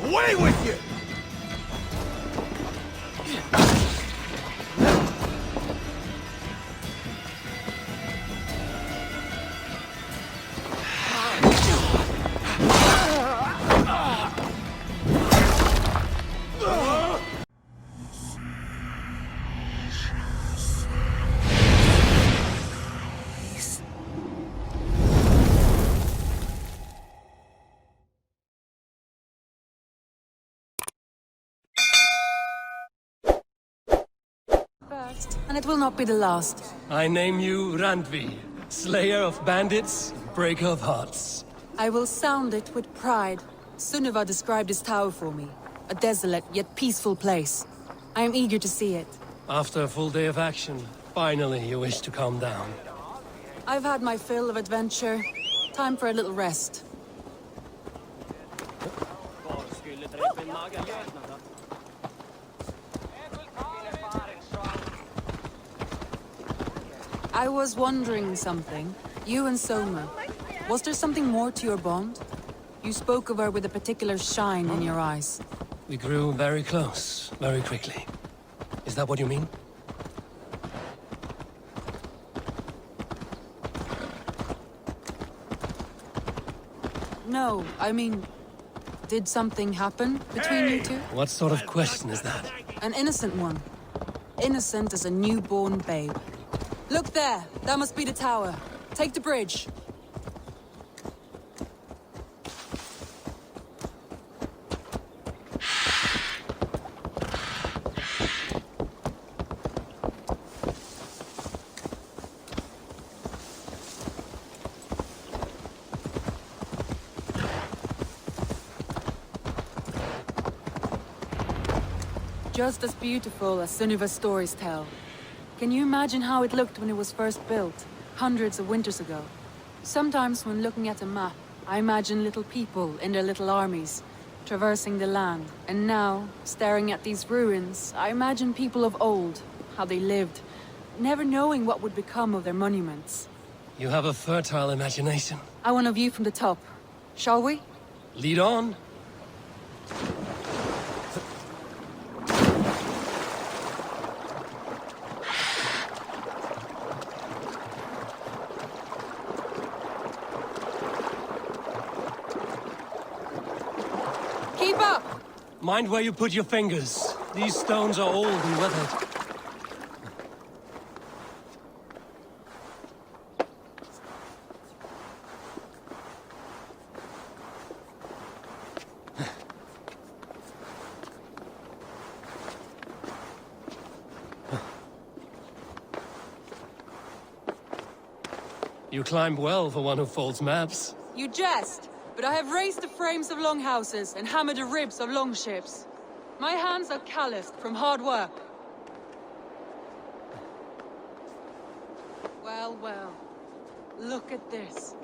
Away with you! And it will not be the last. I name you Randvi, slayer of bandits, breaker of hearts. I will sound it with pride. Sunniva described this tower for me. A desolate yet peaceful place. I am eager to see it. After a full day of action, finally you wish to calm down. I've had my fill of adventure. Time for a little rest. I was wondering something. You and Soma. Was there something more to your bond? You spoke of her with a particular shine in your eyes. We grew very close, very quickly. Is that what you mean? No, I mean... Did something happen between you two? What sort of question is that? An innocent one. Innocent as a newborn babe. Look there! That must be the tower. Take the bridge. Just as beautiful as Sunniva's stories tell. Can you imagine how it looked when it was first built, hundreds of winters ago? Sometimes when looking at a map, I imagine little people in their little armies, traversing the land. And now, staring at these ruins, I imagine people of old, how they lived, never knowing what would become of their monuments. You have a fertile imagination. I want a view from the top. Shall we? Lead on. Mind where you put your fingers. These stones are old and weathered. You climb well for one who folds maps. You jest, but I have raised the frames of longhouses and hammered the ribs of longships. My hands are calloused from hard work. Well, well. Look at this.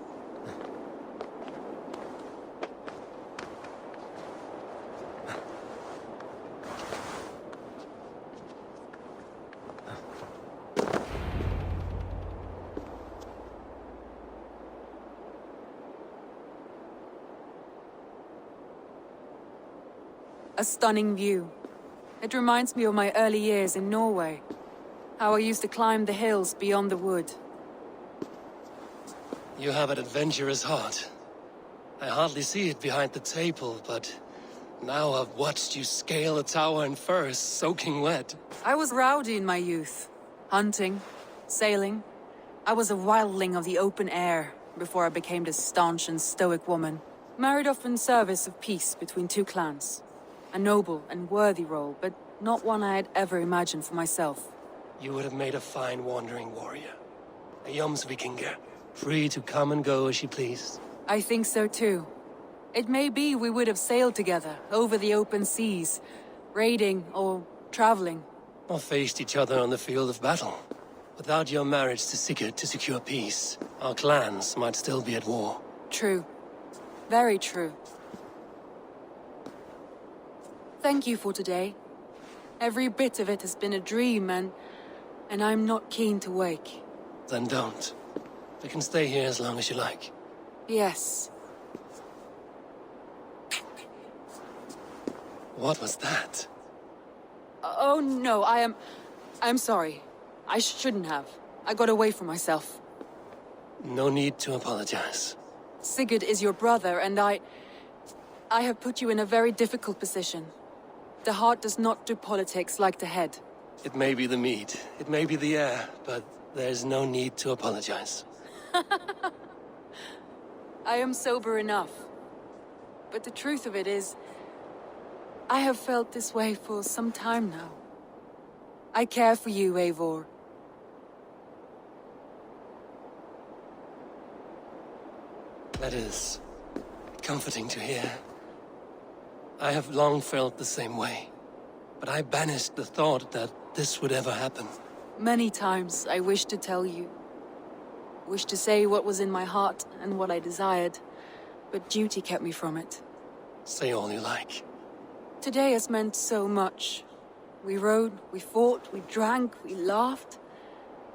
A stunning view. It reminds me of my early years in Norway. How I used to climb the hills beyond the wood. You have an adventurous heart. I hardly see it behind the table, but now I've watched you scale a tower in furs, soaking wet. I was rowdy in my youth. Hunting, sailing. I was a wildling of the open air before I became this staunch and stoic woman. Married off in service of peace between two clans. A noble and worthy role, but not one I had ever imagined for myself. You would have made a fine wandering warrior. A Jomsvikinger, free to come and go as she pleased. I think so too. It may be we would have sailed together, over the open seas, raiding or traveling. Or faced each other on the field of battle. Without your marriage to Sigurd to secure peace, our clans might still be at war. True. Very true. Thank you for today. Every bit of it has been a dream, and I'm not keen to wake. Then don't. We can stay here as long as you like. Yes. What was that? Oh no, I'm sorry. I shouldn't have. I got away from myself. No need to apologize. Sigurd is your brother, and I have put you in a very difficult position. The heart does not do politics like the head. It may be the meat, it may be the air, but there's no need to apologize. I am sober enough. But the truth of it is, I have felt this way for some time now. I care for you, Eivor. That is comforting to hear. I have long felt the same way, but I banished the thought that this would ever happen. Many times I wished to tell you. Wished to say what was in my heart and what I desired, but duty kept me from it. Say all you like. Today has meant so much. We rode, we fought, we drank, we laughed.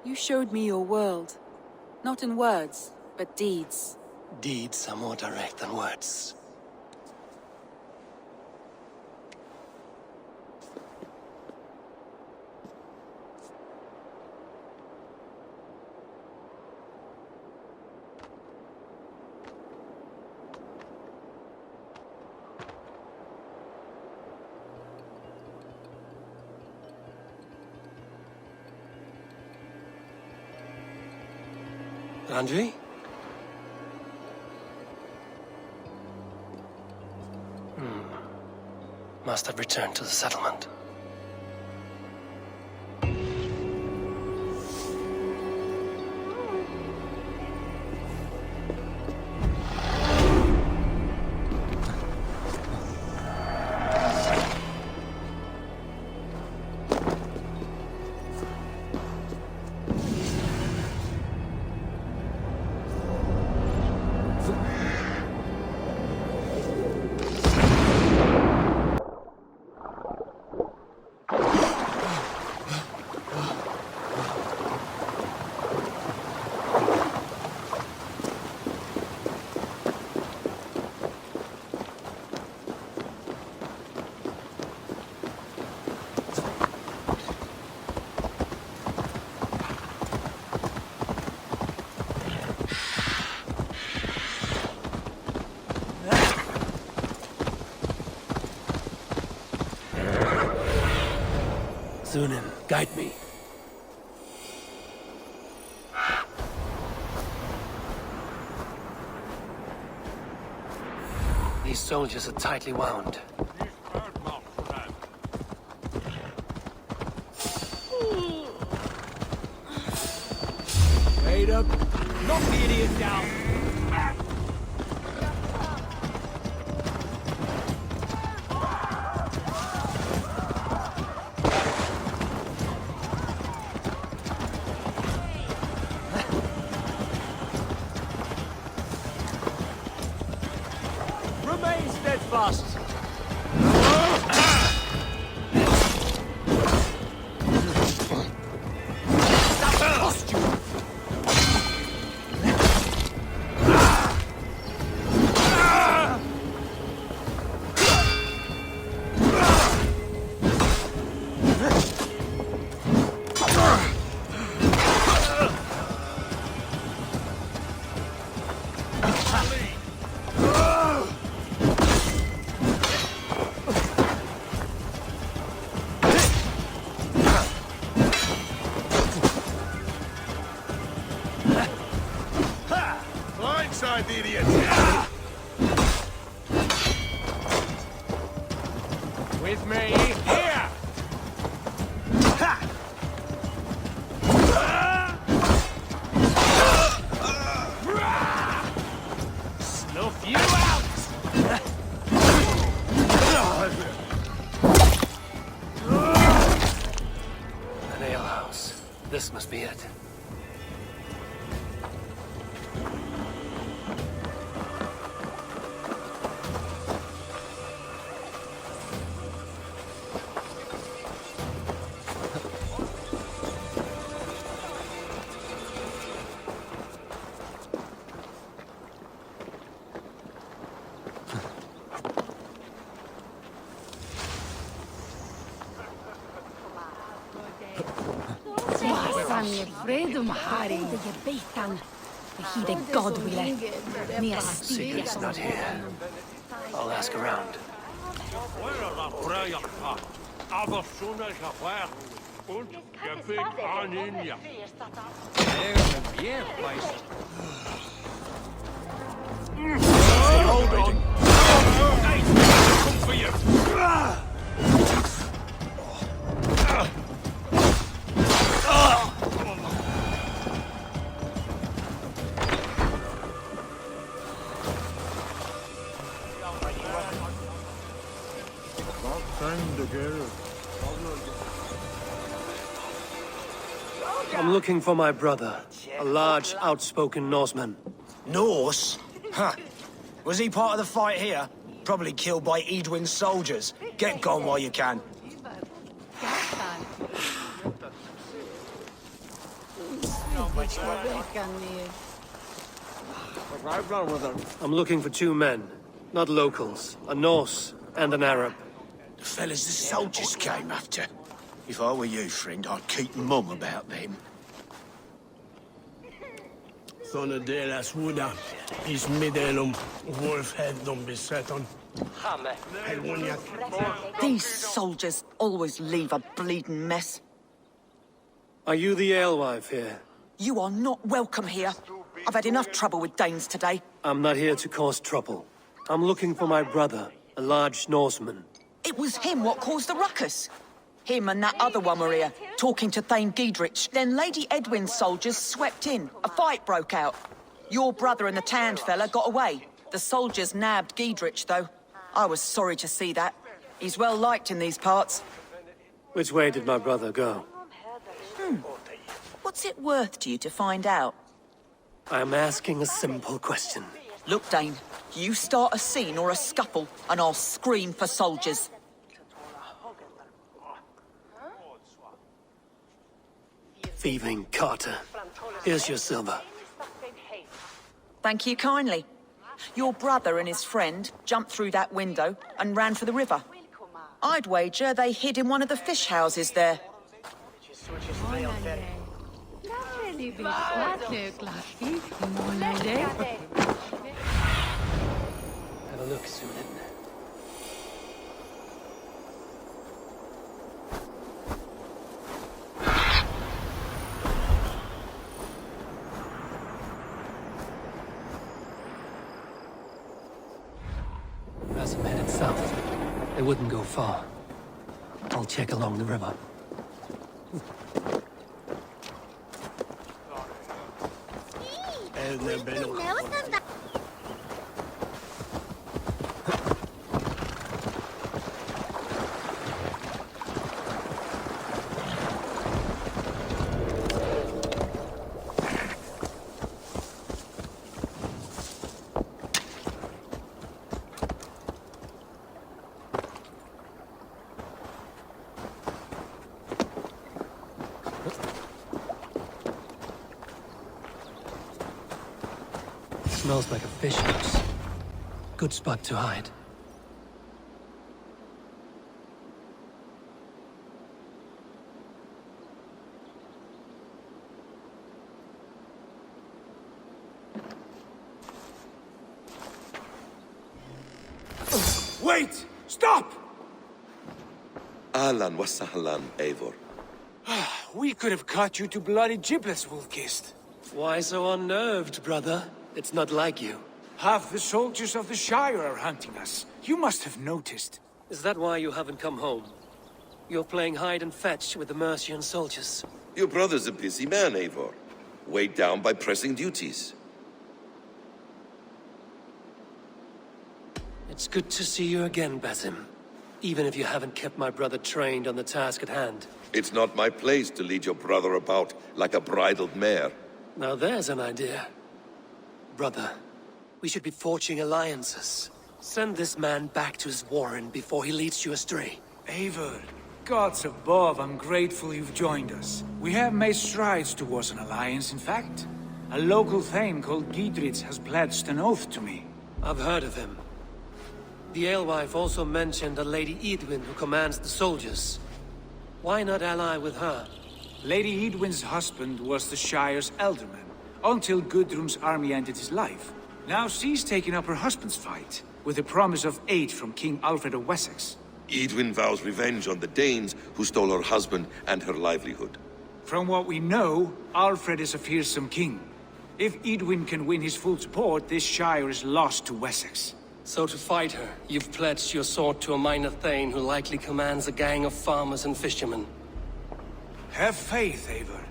You showed me your world. Not in words, but deeds. Deeds are more direct than words. Andrei? Must have returned to the settlement. Sunan, guide me. These soldiers are tightly wound. Wait up. Knock the idiot down. Remain steadfast. That cost you. Blindside the idiot! With me, here! Snuff you out! An alehouse. This must be it. Ni fredo mahari de gebeitan. The god wile. Ni Secret's not here. I'll ask around. Bien, pues. Hold on. Hey, come for you. I'm looking for my brother, a large, outspoken Norseman. Norse? Huh. Was he part of the fight here? Probably killed by Edwin's soldiers. Get gone while you can. I'm looking for two men, not locals, a Norse and an Arab. The fellas the soldiers came after. If I were you, friend, I'd keep mum about them. Såna deras huda. Is middelum. Wolfhead dom besätton. These soldiers always leave a bleeding mess. Are you the alewife here? You are not welcome here. I've had enough trouble with Danes today. I'm not here to cause trouble. I'm looking for my brother, a large Norseman. It was him what caused the ruckus. Him and that other one were here, talking to Thane Giedrich. Then Lady Edwin's soldiers swept in. A fight broke out. Your brother and the tanned fella got away. The soldiers nabbed Giedrich, though. I was sorry to see that. He's well liked in these parts. Which way did my brother go? What's it worth to you to find out? I'm asking a simple question. Look, Dane, you start a scene or a scuffle, and I'll scream for soldiers. Thieving Carter. Here's your silver. Thank you kindly. Your brother and his friend jumped through that window and ran for the river. I'd wager they hid in one of the fish houses there. Have a look, Sunan. As I'm headed south, they wouldn't go far. I'll check along the river. Smells like a fish house. Good spot to hide. Wait! Stop! Ahlan wa sahlan, Eivor. We could have cut you to bloody giblets, Wolf-kissed. Why so unnerved, brother? It's not like you. Half the soldiers of the Shire are hunting us. You must have noticed. Is that why you haven't come home? You're playing hide and fetch with the Mercian soldiers. Your brother's a busy man, Eivor. Weighed down by pressing duties. It's good to see you again, Basim. Even if you haven't kept my brother trained on the task at hand. It's not my place to lead your brother about like a bridled mare. Now there's an idea. Brother, we should be forging alliances. Send this man back to his warren before he leads you astray. Eivor, gods above, I'm grateful you've joined us. We have made strides towards an alliance, in fact. A local thane called Giedrich has pledged an oath to me. I've heard of him. The alewife also mentioned a Lady Edwin who commands the soldiers. Why not ally with her? Lady Edwin's husband was the Shire's elderman, until Gudrun's army ended his life. Now she's taken up her husband's fight, with the promise of aid from King Alfred of Wessex. Edwin vows revenge on the Danes who stole her husband and her livelihood. From what we know, Alfred is a fearsome king. If Edwin can win his full support, this Shire is lost to Wessex. So to fight her, you've pledged your sword to a minor thane who likely commands a gang of farmers and fishermen. Have faith, Eivor.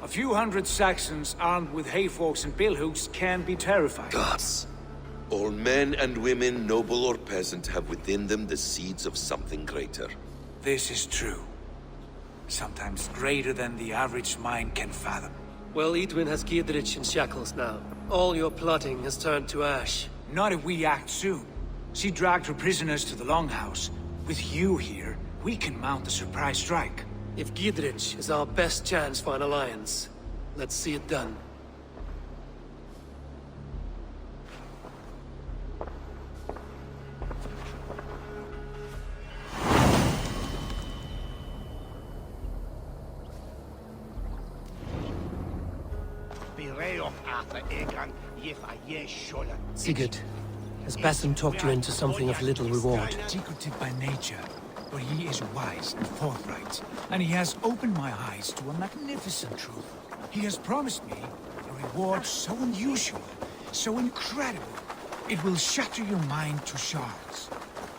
A few hundred Saxons armed with hayforks and billhooks can be terrifying. Gods. All men and women, noble or peasant, have within them the seeds of something greater. This is true. Sometimes greater than the average mind can fathom. Well, Edwin has Giedrich in shackles now. All your plotting has turned to ash. Not if we act soon. She dragged her prisoners to the Longhouse. With you here, we can mount a surprise strike. If Giedrich is our best chance for an alliance, let's see it done. Sigurd, has Basim talked you into something of little reward? Secretive by nature, but he is wise and forthright, and he has opened my eyes to a magnificent truth. He has promised me a reward so unusual, so incredible, it will shatter your mind to shards.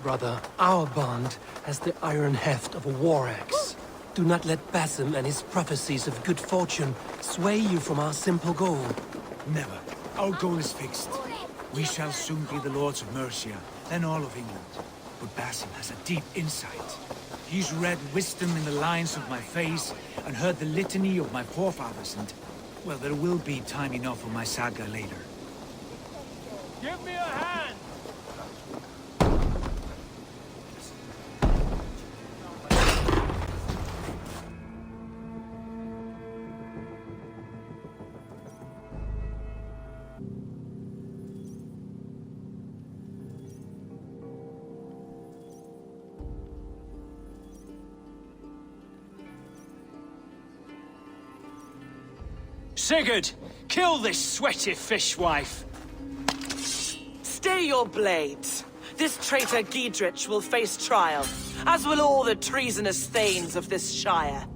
Brother, our bond has the iron heft of a war axe. Do not let Basim and his prophecies of good fortune sway you from our simple goal. Never. Our goal is fixed. We shall soon be the lords of Mercia, then all of England. But Basim has a deep insight. He's read wisdom in the lines of my face, and heard the litany of my forefathers, and... well, there will be time enough for my saga later. Give me a hand! Sigurd, kill this sweaty fishwife. Stay your blades. This traitor Giedrich will face trial, as will all the treasonous thanes of this shire.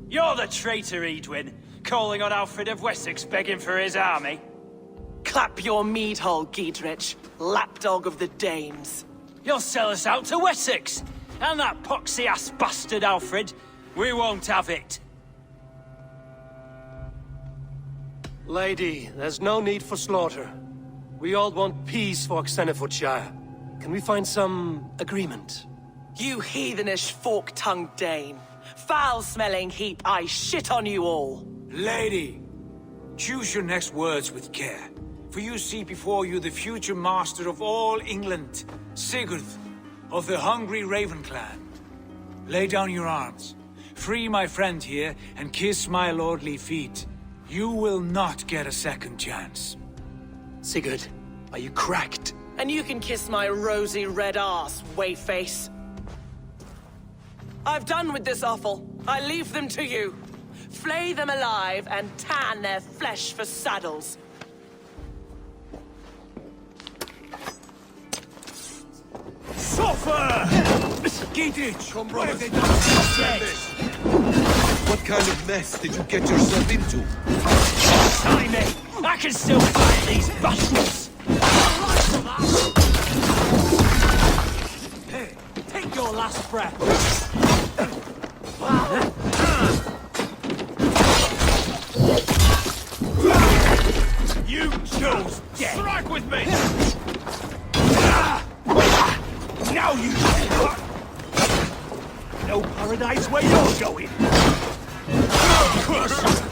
You're the traitor, Edwin, calling on Alfred of Wessex begging for his army. Clap your mead hole, Giedrich, lapdog of the Danes. You'll sell us out to Wessex, and that poxy-ass bastard Alfred. We won't have it. Lady, there's no need for slaughter. We all want peace for Xenofordshire. Can we find some agreement? You heathenish fork-tongued Dane. Foul-smelling heap, I shit on you all. Lady, choose your next words with care, for you see before you the future master of all England, Sigurd, of the hungry Raven clan. Lay down your arms, free my friend here, and kiss my lordly feet. You will not get a second chance. Sigurd, are you cracked? And you can kiss my rosy red ass, wayface. I've done with this offal. I leave them to you. Flay them alive and tan their flesh for saddles. Suffer! Giedrich, Come, what have brothers. they done? What kind of mess did you get yourself into? Tiny me! I can still fight these bastards! Hey, take your last breath. You chose death! Strike with me! Now you no paradise where you're going! Curse you!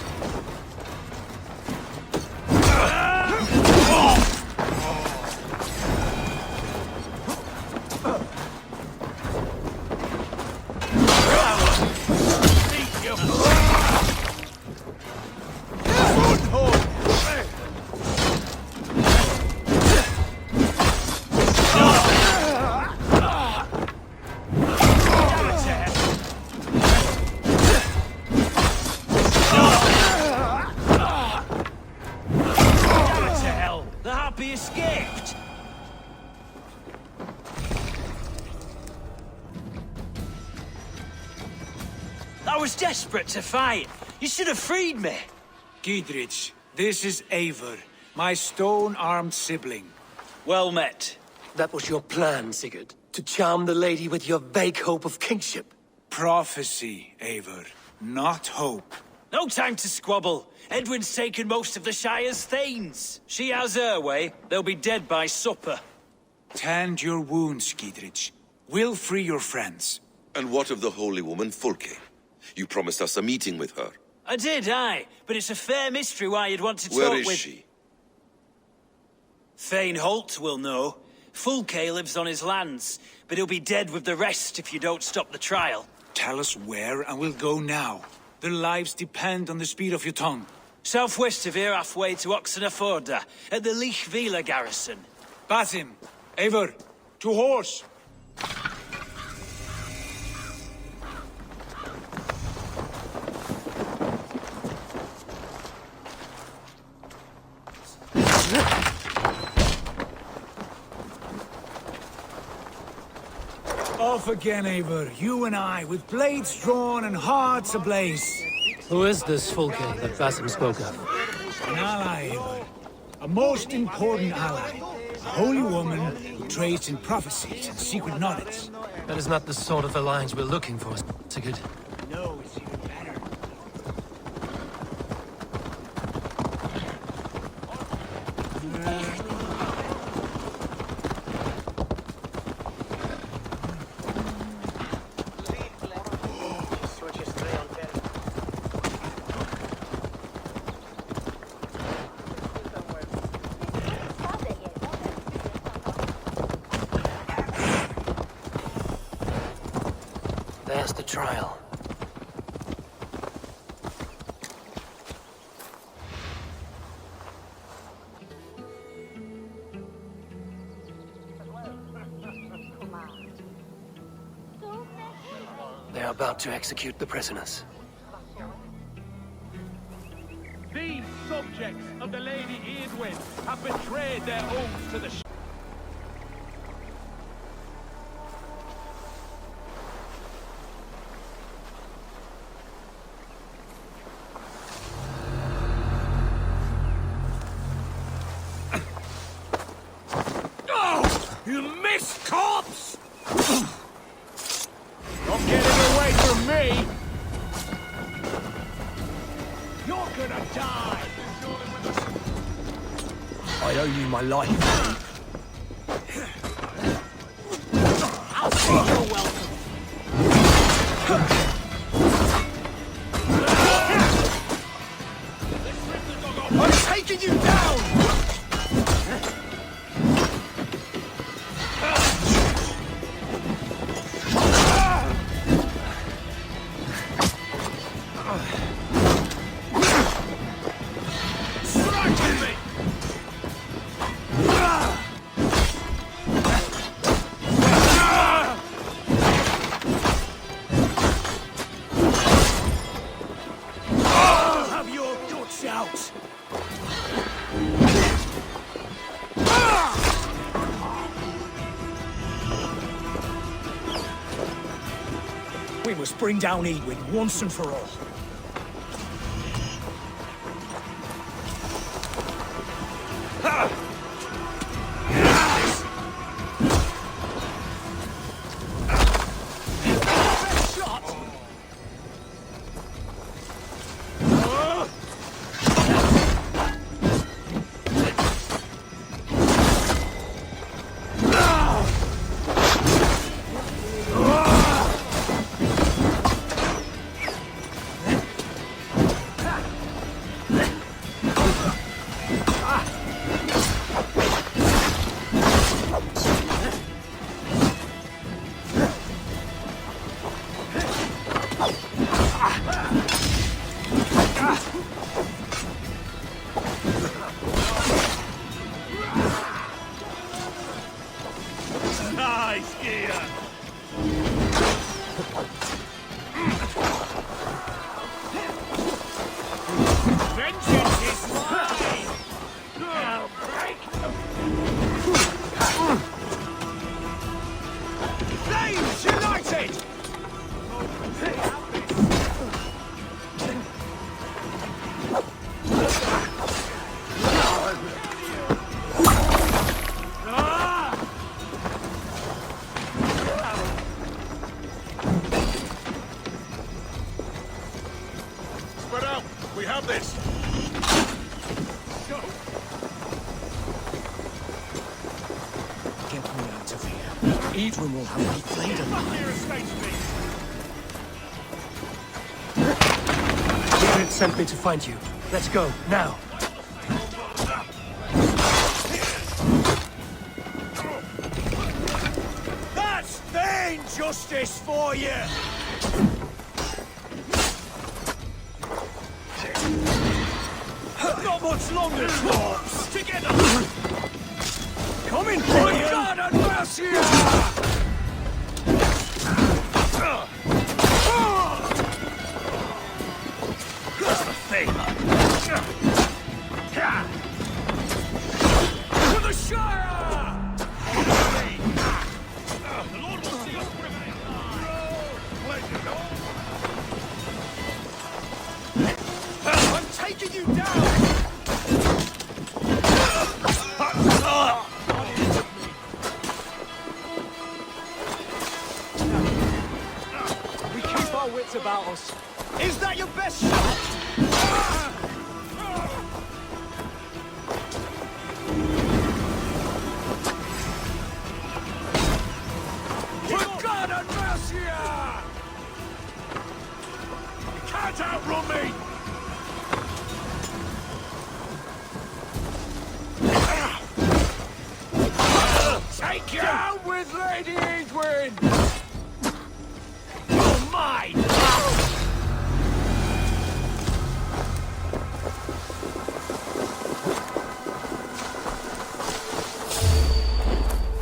I was desperate to fight. You should have freed me. Giedrich, this is Eivor, my stone-armed sibling. Well met. That was your plan, Sigurd. To charm the lady with your vague hope of kingship. Prophecy, Eivor, not hope. No time to squabble. Edwin's taken most of the Shire's thanes. She has her way. They'll be dead by supper. Tend your wounds, Giedrich. We'll free your friends. And what of the holy woman Fulke? You promised us a meeting with her. I did, aye. But it's a fair mystery why you'd want to talk with... Where is she? Thane Holt will know. Fulke lives on his lands, but he'll be dead with the rest if you don't stop the trial. Tell us where, and we'll go now. Their lives depend on the speed of your tongue. Southwest of here, halfway to Oxenaforda, at the Lichvila garrison. Basim, Eivor, to horse! Off again, Eivor. You and I, with blades drawn and hearts ablaze. Who is this Fulke that Basim spoke of? An ally, Eivor. A most important ally. A holy woman who trades in prophecies and secret knowledge. That is not the sort of alliance we're looking for, Sigurd. No, it's even better. There's the trial. They're about to execute the prisoners. These subjects of the Lady Edwin have betrayed their oaths to the You missed, corpse! Not getting away from me! You're gonna die! I owe you my life. I'll take your welcome. I'm taking you down! We must bring down Edwin once and for all. Nice gear! Vengeance is mine! I'll break them! Flames united! Edwin will have me flayed alive. Kredit sent me to find you. Let's go, now. That's Thane justice for you! Not much longer, dwarves! Together! Coming for you! God and mercy! That's the thing! For the Shire! The Lord will see us prevail! I'm taking you down! We keep our wits about us. Is that your best shot? For God and mercy! You can't outrun me! Take you down with Lady Edwin! Oh my!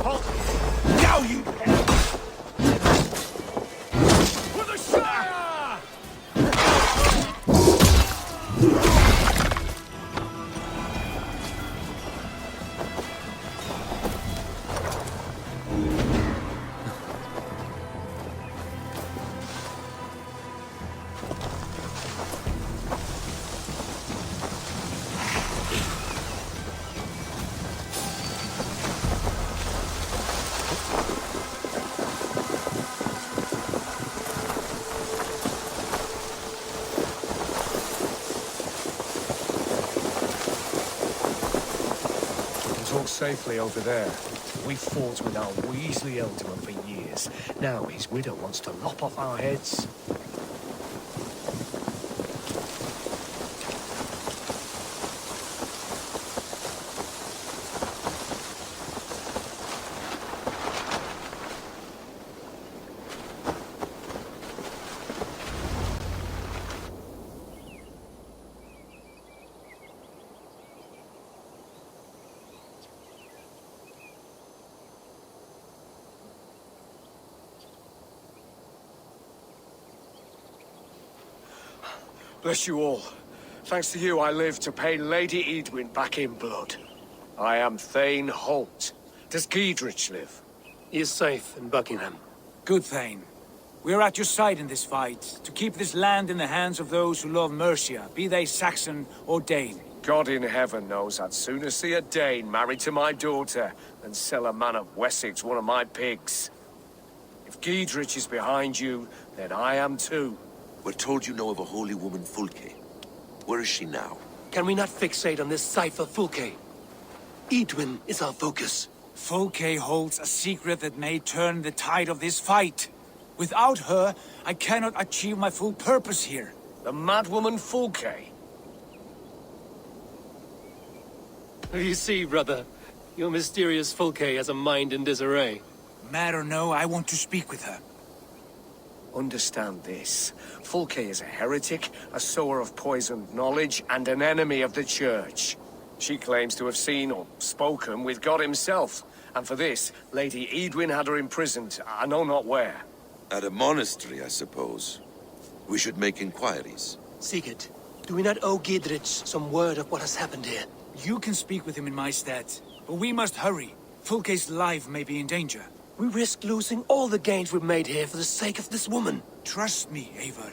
Halt! Now you! For the Shire! Talk safely over there. We fought with our Weasley Elderman for years. Now his widow wants to lop off our heads. Bless you all. Thanks to you, I live to pay Lady Edwin back in blood. I am Thane Holt. Does Giedrich live? He is safe in Buckingham. Good, Thane. We are at your side in this fight, to keep this land in the hands of those who love Mercia, be they Saxon or Dane. God in heaven knows I'd sooner see a Dane married to my daughter than sell a man of Wessex one of my pigs. If Giedrich is behind you, then I am too. We're told you know of a holy woman, Fulke. Where is she now? Can we not fixate on this cipher, Fulke? Edwin is our focus. Fulke holds a secret that may turn the tide of this fight. Without her, I cannot achieve my full purpose here. The madwoman Fulke? You see, brother, your mysterious Fulke has a mind in disarray. Mad or no, I want to speak with her. Understand this. Fulke is a heretic, a sower of poisoned knowledge, and an enemy of the Church. She claims to have seen or spoken with God himself, and for this, Lady Edwin had her imprisoned, I know not where. At a monastery, I suppose. We should make inquiries. Sigurd, do we not owe Giedrich some word of what has happened here? You can speak with him in my stead, but we must hurry. Fulke's life may be in danger. We risk losing all the gains we've made here for the sake of this woman. Trust me, Eivor.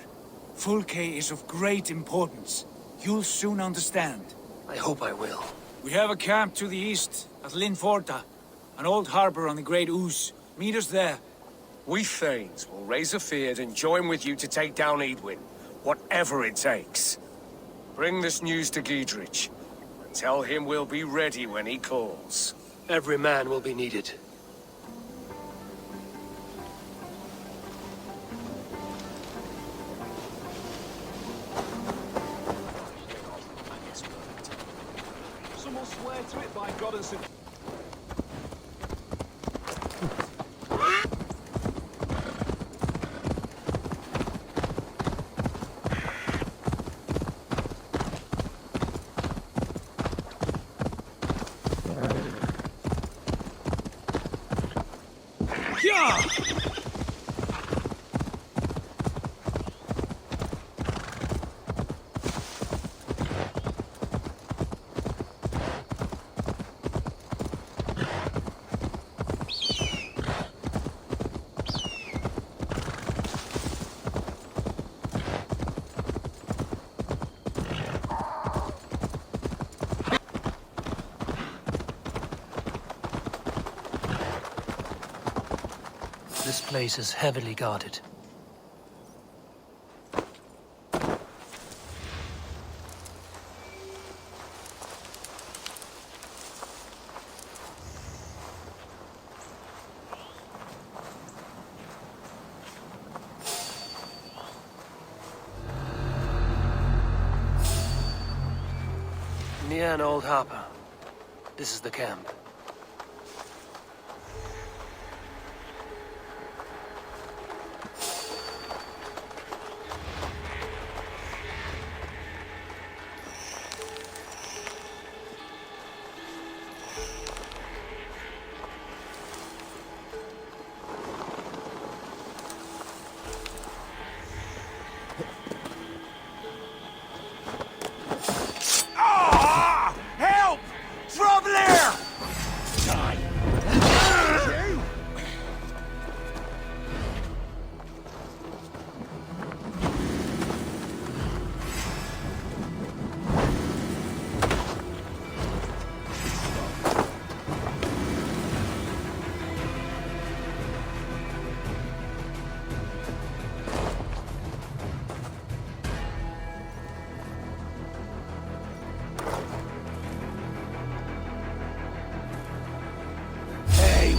Fulke is of great importance. You'll soon understand. I hope I will. We have a camp to the east, at Linforta. An old harbor on the Great Ouse. Meet us there. We Thanes will raise a field and join with you to take down Edwin. Whatever it takes. Bring this news to Giedrich. And tell him we'll be ready when he calls. Every man will be needed. This place is heavily guarded. Near an old harbor. This is the camp.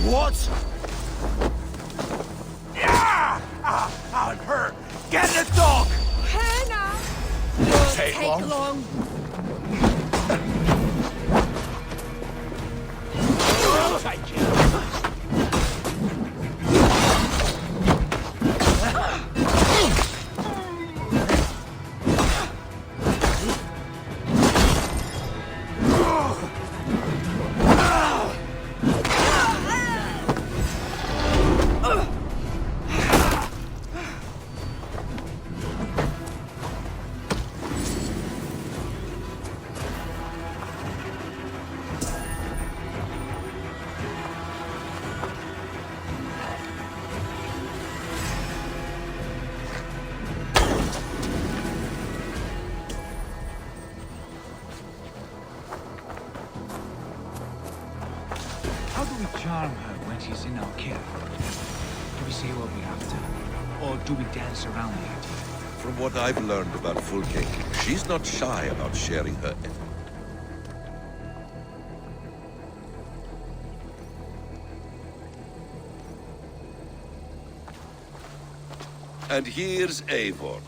What? Yeah! I'm hurt. Get the dog! Hannah! Won't take long. I'll take you. How do we charm her when she's in our care? Do we say what we're after? Or do we dance around the idea? From what I've learned about Fulke, she's not shy about sharing her effort. And here's Eivor.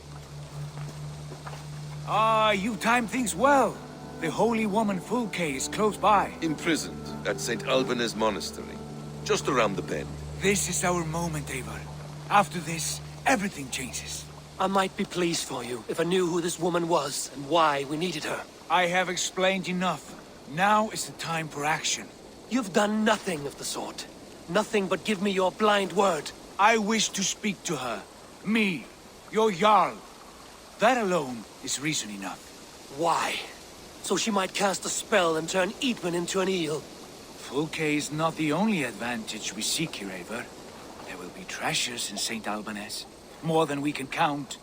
Ah, you timed things well. The holy woman Fulke is close by. Imprisoned at St. Alban's Monastery, just around the bend. This is our moment, Eivor. After this, everything changes. I might be pleased for you if I knew who this woman was and why we needed her. I have explained enough. Now is the time for action. You've done nothing of the sort. Nothing but give me your blind word. I wish to speak to her. Me, your Jarl. That alone is reason enough. Why? So she might cast a spell and turn Eatman into an eel. Fulke is not the only advantage we seek here, Eivor. There will be treasures in St. Alban's. More than we can count.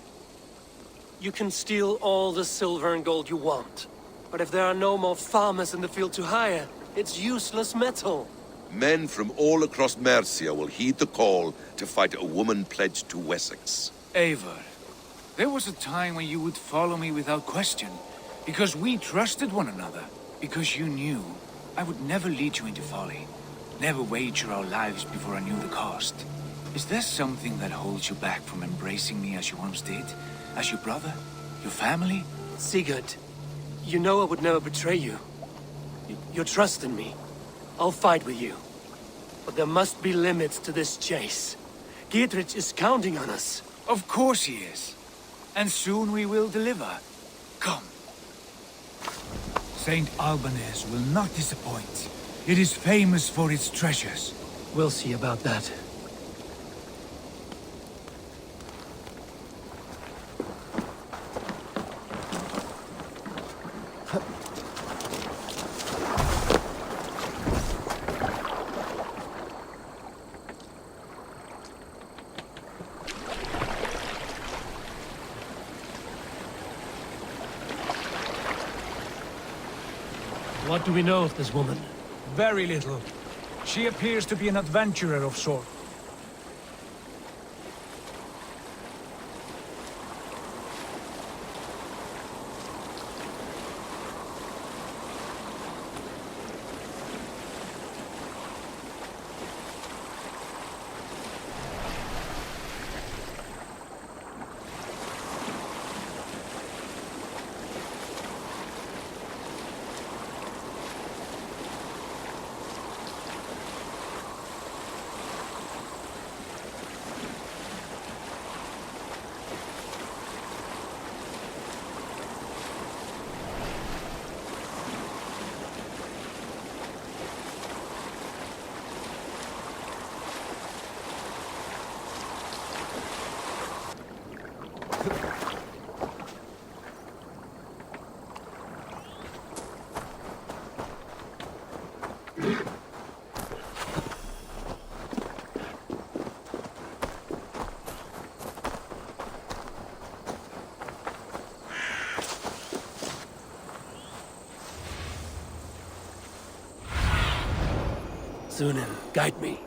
You can steal all the silver and gold you want. But if there are no more farmers in the field to hire, it's useless metal. Men from all across Mercia will heed the call to fight a woman pledged to Wessex. Eivor, there was a time when you would follow me without question. Because we trusted one another. Because you knew I would never lead you into folly. Never wager our lives before I knew the cost. Is there something that holds you back from embracing me as you once did? As your brother? Your family? Sigurd, you know I would never betray you. Your trust in me. I'll fight with you. But there must be limits to this chase. Dietrich is counting on us. Of course he is. And soon we will deliver. Come. St. Albanese will not disappoint. It is famous for its treasures. We'll see about that. What do we know of this woman? Very little. She appears to be an adventurer of sorts. Sunan, guide me.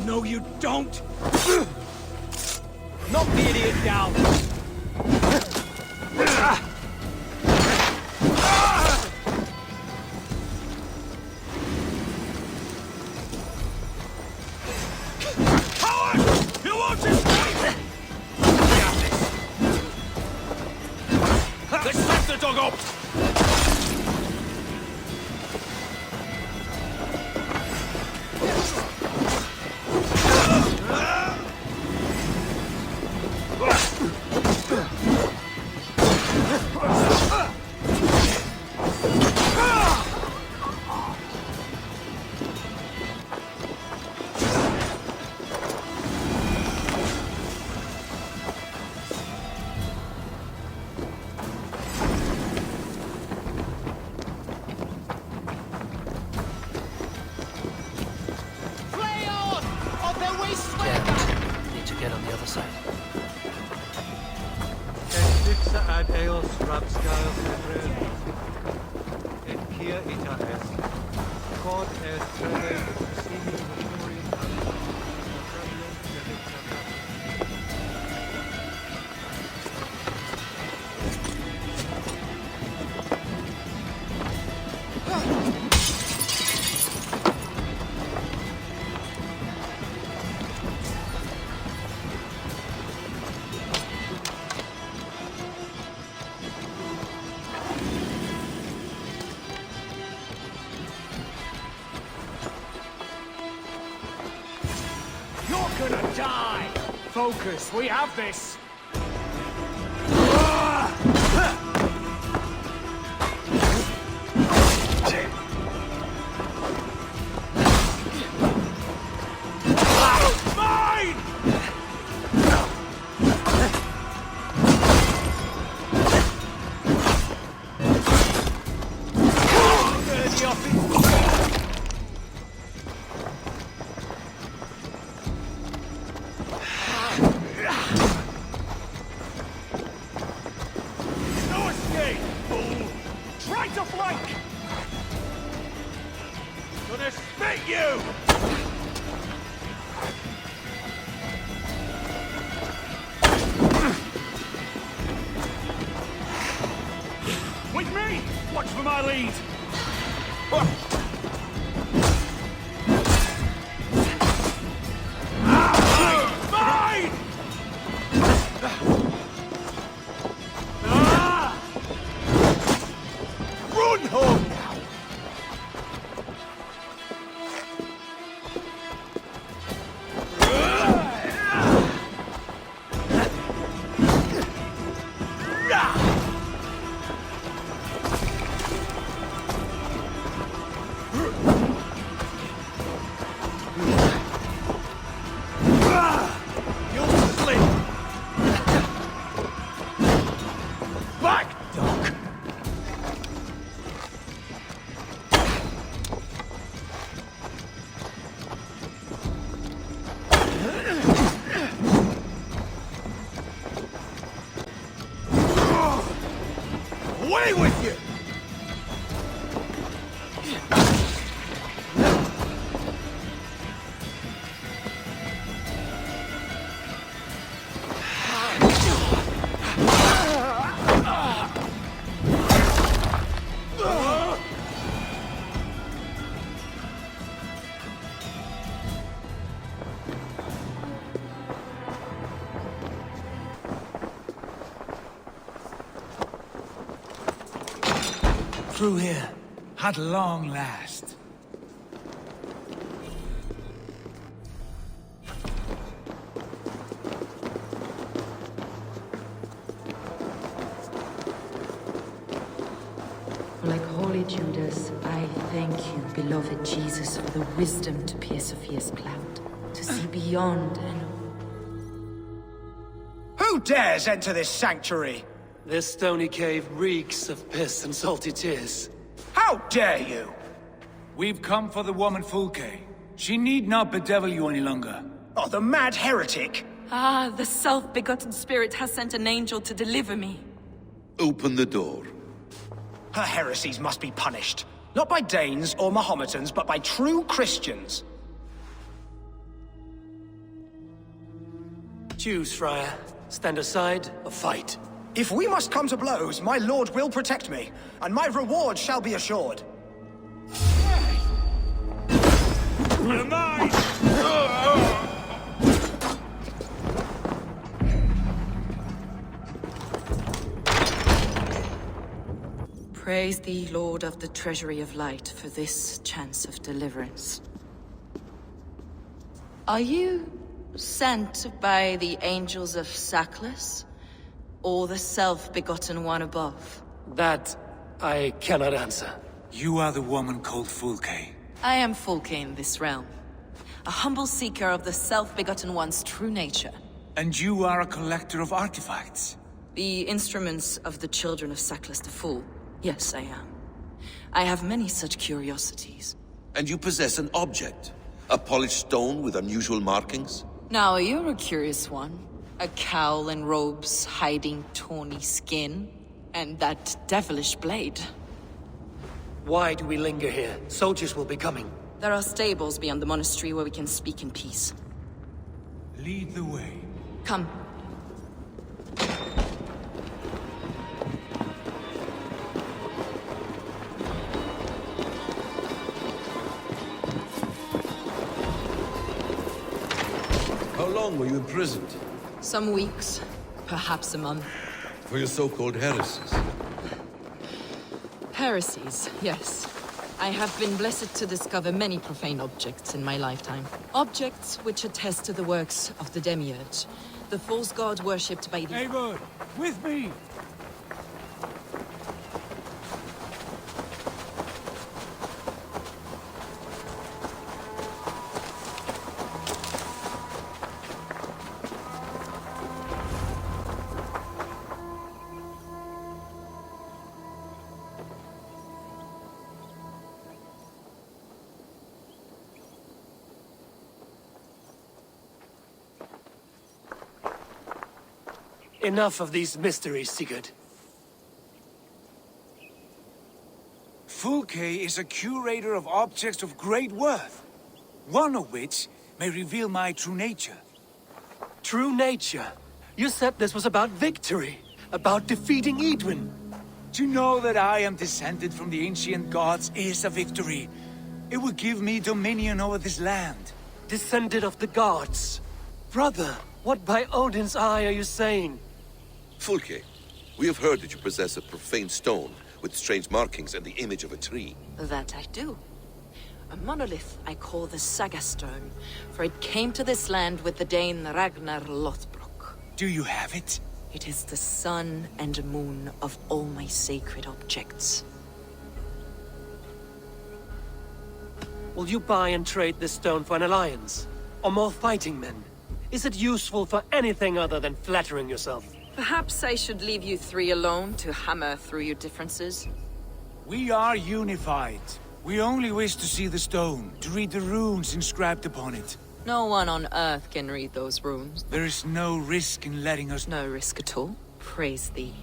No, you don't! Knock the idiot down! Coward! You won't escape! Let's let the dog up! Gonna die! Focus, we have this! Mine! Watch for my lead! Mine! Run home now! Away with you! Through here, at long last. Like holy Judas, I thank you, beloved Jesus, for the wisdom to pierce Sophia's cloud, to see beyond and... Who dares enter this sanctuary? This stony cave reeks of piss and salty tears. How dare you! We've come for the woman Fulke. She need not bedevil you any longer. Oh, the mad heretic! Ah, the self-begotten spirit has sent an angel to deliver me. Open the door. Her heresies must be punished. Not by Danes or Mahometans, but by true Christians. Choose, Friar. Stand aside or fight. If we must come to blows, my lord will protect me, and my reward shall be assured. Mine! Praise thee, Lord of the Treasury of Light, for this chance of deliverance. Are you sent by the angels of Saklas? Or the self-begotten one above? That I cannot answer. You are the woman called Fulke. I am Fulke in this realm. A humble seeker of the self-begotten one's true nature. And you are a collector of artifacts. The instruments of the children of Saklas the Fool. Yes, I am. I have many such curiosities. And you possess an object? A polished stone with unusual markings? Now, you're a curious one. A cowl and robes hiding tawny skin. And that devilish blade. Why do we linger here? Soldiers will be coming. There are stables beyond the monastery where we can speak in peace. Lead the way. Come. How long were you imprisoned? Some weeks, perhaps a month. For your so-called heresies? Heresies, yes. I have been blessed to discover many profane objects in my lifetime. Objects which attest to the works of the Demiurge, the false god worshipped by the... Eivor, with me! Enough of these mysteries, Sigurd. Fulke is a curator of objects of great worth, one of which may reveal my true nature. True nature? You said this was about victory, about defeating Edwin. To know that I am descended from the ancient gods is a victory. It will give me dominion over this land. Descended of the gods. Brother, what by Odin's eye are you saying? Fulke, we have heard that you possess a profane stone with strange markings and the image of a tree. That I do. A monolith I call the Saga Stone, for it came to this land with the Dane Ragnar Lothbrok. Do you have it? It is the sun and moon of all my sacred objects. Will you buy and trade this stone for an alliance? Or more fighting men? Is it useful for anything other than flattering yourself? Perhaps I should leave you three alone to hammer through your differences? We are unified. We only wish to see the stone, to read the runes inscribed upon it. No one on Earth can read those runes. There is no risk in letting us... No risk at all. Praise thee.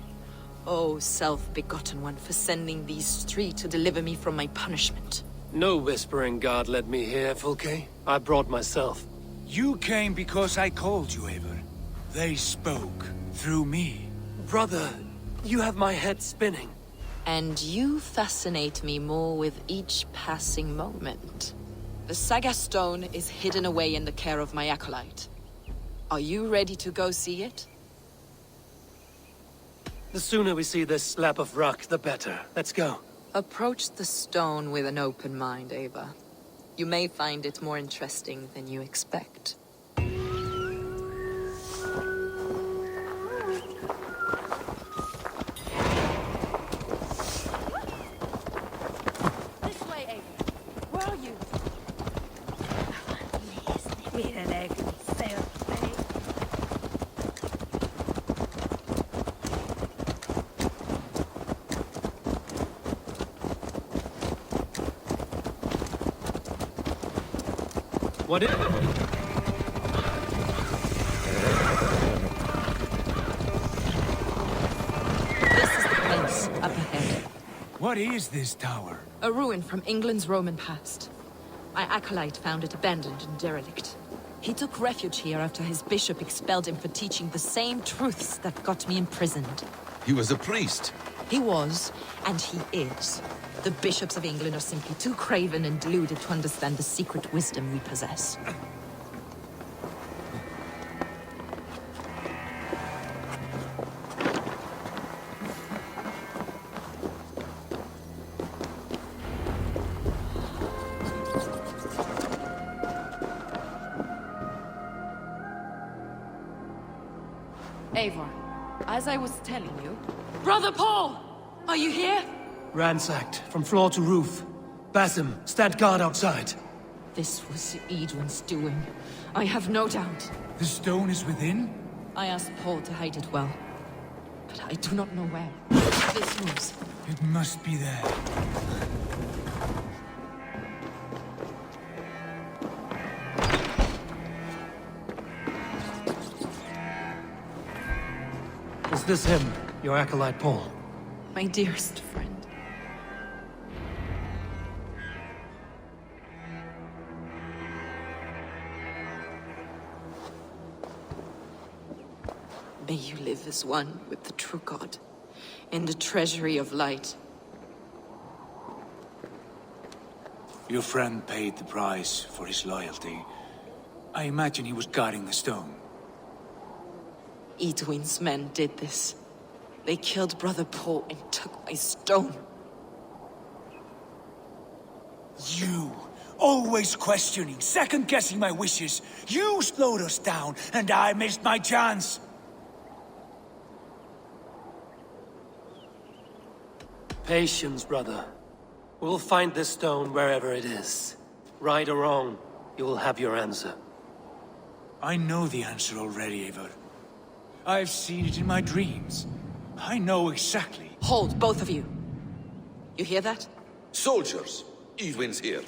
O self-begotten one, for sending these three to deliver me from my punishment. No whispering god led me here, Fulke. I brought myself. You came because I called you, Eivor. They spoke through me. Brother, you have my head spinning. And you fascinate me more with each passing moment. The Saga Stone is hidden away in the care of my acolyte. Are you ready to go see it? The sooner we see this slab of rock, the better. Let's go. Approach the stone with an open mind, Ava. You may find it more interesting than you expect. What is... This is the place up ahead. What is this tower? A ruin from England's Roman past. My acolyte found it abandoned and derelict. He took refuge here after his bishop expelled him for teaching the same truths that got me imprisoned. He was a priest. He was, and he is. The bishops of England are simply too craven and deluded to understand the secret wisdom we possess. Eivor, as I was telling you... Brother Paul! Are you here? Ransacked, from floor to roof. Basim, stand guard outside. This was Edwin's doing. I have no doubt. The stone is within? I asked Paul to hide it well, but I do not know where. This moves. It must be there. Is this him, your acolyte Paul? My dearest friend. May you live as one with the true God, in the treasury of light. Your friend paid the price for his loyalty. I imagine he was guarding the stone. Edwin's men did this. They killed Brother Paul and took my stone. You, always questioning, second-guessing my wishes. You slowed us down, and I missed my chance. Patience, brother. We'll find this stone wherever it is. Right or wrong, you will have your answer. I know the answer already, Eivor. I've seen it in my dreams. I know exactly. Hold, both of you. You hear that? Soldiers, Edwin's here.